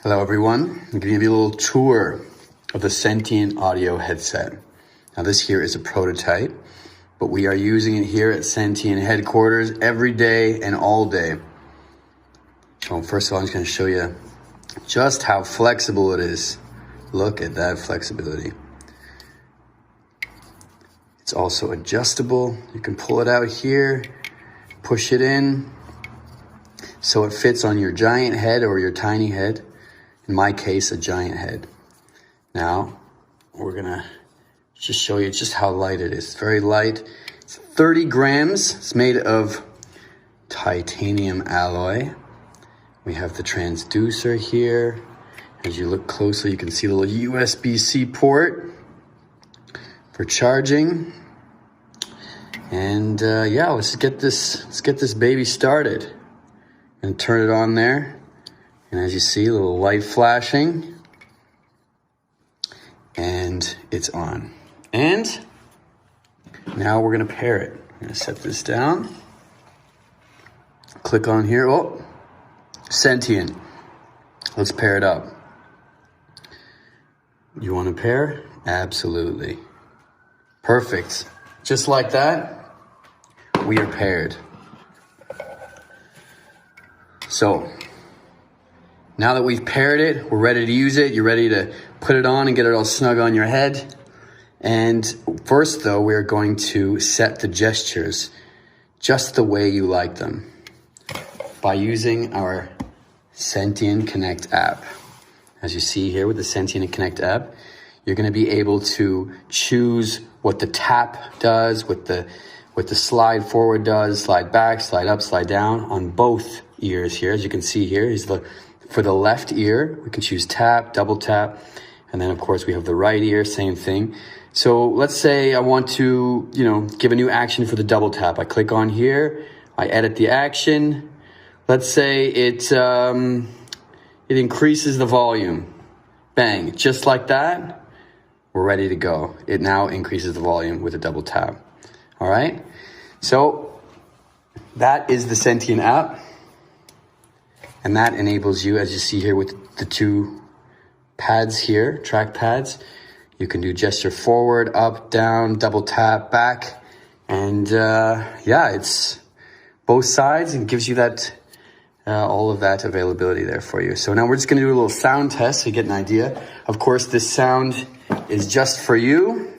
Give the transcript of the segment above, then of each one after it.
Hello everyone, I'm giving you a little tour of the Sentien audio headset. Now this here is a prototype, but we are using it here at Sentien headquarters every day and all day. So first of all, I'm just going to show you just how flexible it is. Look at that flexibility. It's also adjustable. You can pull it out here, push it in, so it fits on your giant head or your tiny head. In my case, a giant head. Now, we're gonna just show you just how light it is. It's very light. It's 30 grams. It's made of titanium alloy. We have the transducer here. As you look closely, you can see the little USB-C port for charging. And yeah, let's get this baby started. And turn it on there. And as you see, a little light flashing, and it's on. And now we're gonna pair it. I'm gonna set this down. Click on here, oh, Sentien. Let's pair it up. You wanna pair? Absolutely. Perfect. Just like that, we are paired. So, now that we've paired it, we're ready to use it. You're ready to put it on and get it all snug on your head. And first though, we're going to set the gestures just the way you like them by using our Sentien Connect app. As you see here with the Sentien Connect app, you're gonna be able to choose what the tap does, what the slide forward does, slide back, slide up, slide down on both ears here. As you can see here is for the left ear, we can choose tap, double tap, and then of course we have the right ear, same thing. So let's say I want to, give a new action for the double tap. I click on here, I edit the action. Let's say it increases the volume. Bang, just like that, we're ready to go. It now increases the volume with a double tap. All right, so that is the Sentien app. And that enables you, as you see here with the two pads here, track pads, you can do gesture forward, up, down, double tap, back. And yeah, it's both sides and gives you that all of that availability there for you. So now we're just gonna do a little sound test so you get an idea. Of course, this sound is just for you,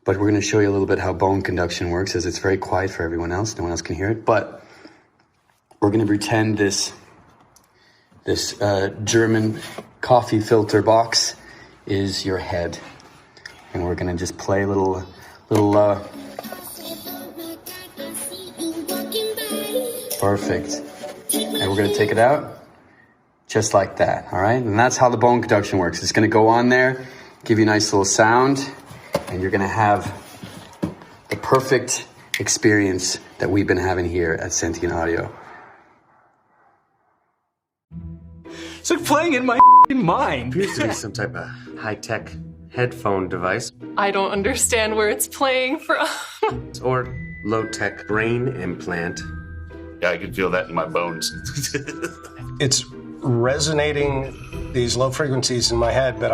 but we're gonna show you a little bit how bone conduction works, as it's very quiet for everyone else. No one else can hear it, but we're gonna pretend this German coffee filter box is your head. And we're gonna just play a little perfect. And we're gonna take it out just like that, all right? And that's how the bone conduction works. It's gonna go on there, give you a nice little sound, and you're gonna have the perfect experience that we've been having here at Sentien Audio. It's like playing in my mind. Appears to be some type of high-tech headphone device. I don't understand where it's playing from. Or low-tech brain implant. Yeah, I can feel that in my bones. It's resonating these low frequencies in my head, but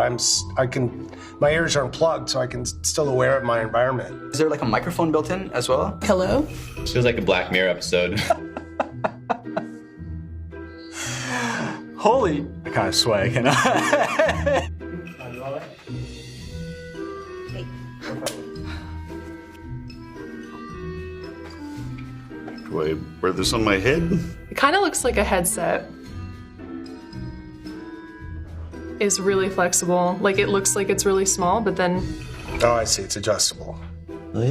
my ears aren't plugged, so I can still aware of my environment. Is there like a microphone built in as well? Hello? Feels like a Black Mirror episode. Holy, I kind of swag, you know? Do I wear this on my head? It kind of looks like a headset. It's really flexible. Like, it looks like it's really small, but then... Oh, I see. It's adjustable. Oh,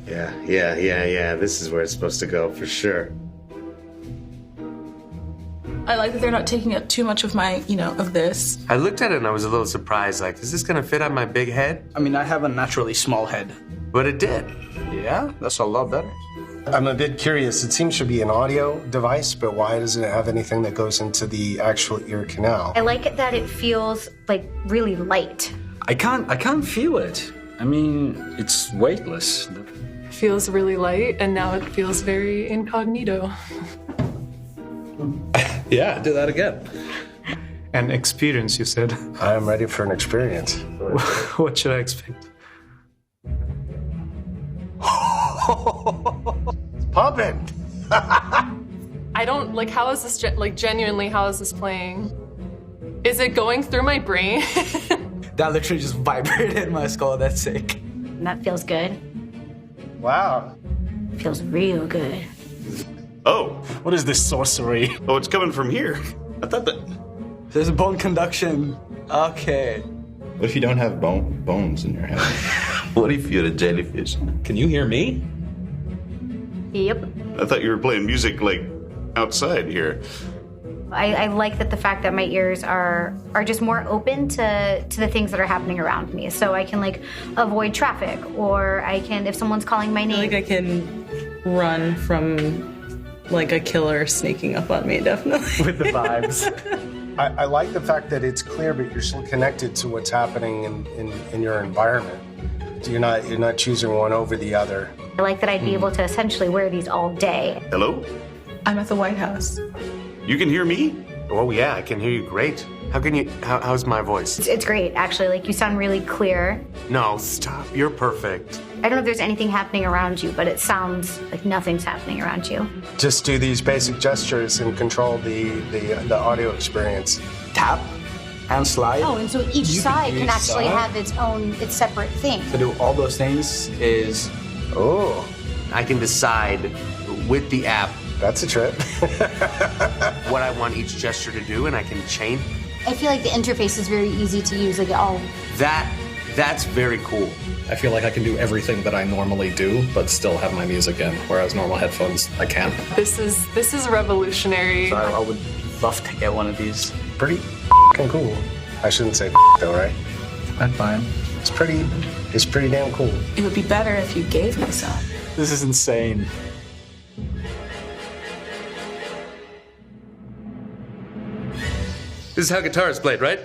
yeah. Yeah. This is where it's supposed to go, for sure. I like that they're not taking up too much of my, of this. I looked at it and I was a little surprised, like, is this gonna fit on my big head? I mean, I have a naturally small head. But it did. Yeah, that's a lot better. I'm a bit curious. It seems to be an audio device, but why doesn't it have anything that goes into the actual ear canal? I like it that it feels like really light. I can't feel it. I mean, it's weightless. It feels really light, and now it feels very incognito. Yeah, do that again. An experience, you said. I am ready for an experience. What should I expect? It's pumping. I don't, like, how is this, like, genuinely, how is this playing? Is it going through my brain? That literally just vibrated in my skull. That's sick. That feels good. Wow. Feels real good. Oh, What is this sorcery? oh, it's coming from here. I thought that. There's bone conduction. Okay. What if you don't have bones in your head? What if you're a jellyfish? Can you hear me? Yep. I thought you were playing music like outside here. I like that the fact that my ears are just more open to the things that are happening around me. So I can like avoid traffic, or I can, if someone's calling my I feel name. like I can run from like a killer sneaking up on me, definitely. With the vibes. I like the fact that it's clear, but you're still connected to what's happening in your environment. You're not choosing one over the other. I like that I'd be able to essentially wear these all day. Hello? I'm at the White House. You can hear me? Oh yeah, I can hear you great. How's my voice? It's great, actually. Like, you sound really clear. No, stop. You're perfect. I don't know if there's anything happening around you, but it sounds like nothing's happening around you. Just do these basic gestures and control the audio experience. Tap and slide. Oh, and so each You side do can actually side. have its separate thing. To do all those things is Oh, I can decide with the app that's a trip. what I want each gesture to do, and I can chain. I feel like the interface is very easy to use. Like, That's very cool. I feel like I can do everything that I normally do, but still have my music in, whereas normal headphones, I can't. This is revolutionary. So I would love to get one of these. Pretty cool. I shouldn't say though, right? I'm fine. It's pretty damn cool. It would be better if you gave me some. This is insane. This is how guitar is played, right?